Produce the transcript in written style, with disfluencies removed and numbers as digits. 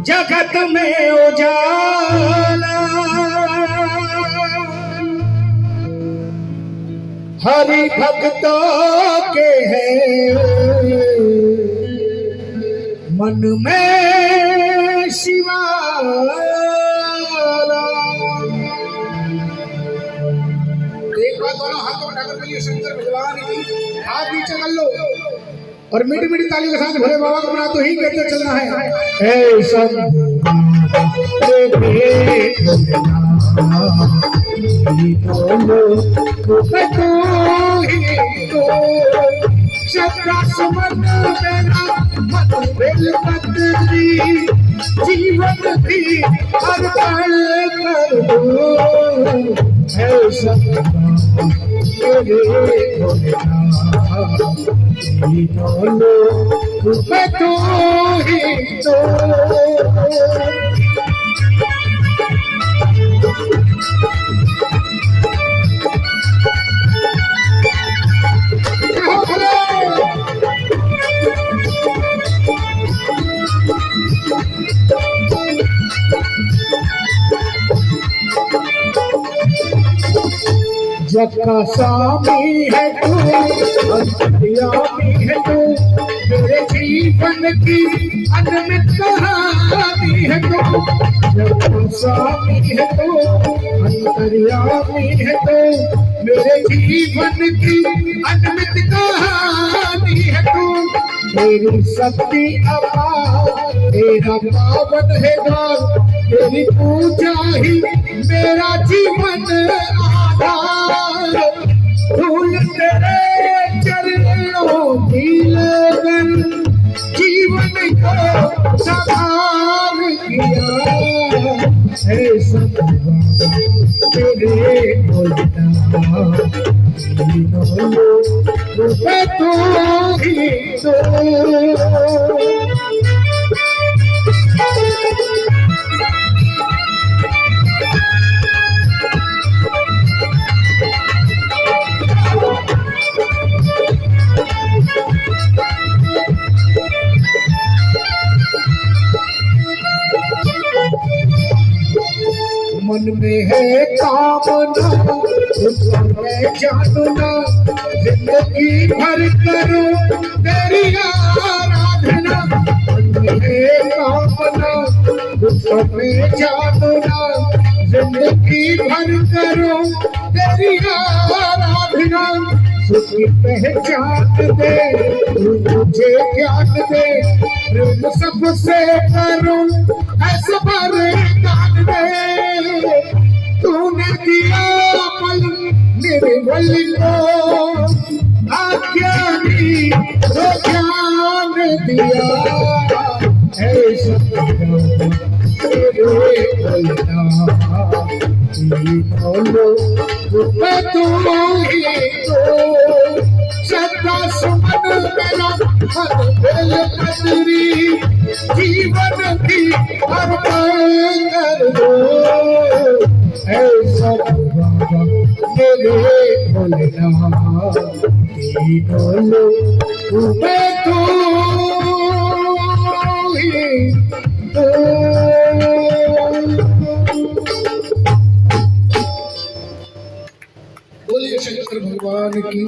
जगत में उजाला हरि भक्तों के हैं, मन में शिवाला। एक बार दोनों हाथों में ठाकुर बोलिए शंकर भगवान की। हाथ नीचे कर लो और मीठी मीठी ताली के साथ भोले बाबा को बना तो ही कहते चलना है। हे सब जीवन भी हर पल कर दो। है सब बोलो मैं तो ही तो। जग का स्वामी है तू, अंतर्यामी है तू, मेरे जीवन की अनमित कहानी है तू। जग का स्वामी है तू, अंतर्यामी है तू, मेरे जीवन की अनमित कहानी है तू। तेरी शक्ति अपार, तेरा पावन है द्वार, तेरी पूजा ही मेरा जीवन आधार। फूल तेरे चरणों की लगन, जीवन को संभाल किया है। सब तेरे बोलता मैं तो ही तो। मन में है कामना उसको मैं जानना, जिंदगी भर करो तेरी आराधना। मन में है कामना उसको मैं जानना, जिंदगी भर करो तेरी आराधना। सुखी पहचान दे तू मुझे ज्ञान दे, प्रेम सबसे करूं ऐसे वरदान दे। तूने दिया पल मेरे बल को, आज्ञा दी तो ज्ञान दिया। ऐसा तेरे बलदान बोलो मैं तो ही तो। सदा सुमन मेरा हर दिल कदरी, जीवन भी हर पल कर दो। ऐसा बाबा मेरे भोलेनाथ बोलो मैं तो ही तो। बोलिए शंकर भगवान की।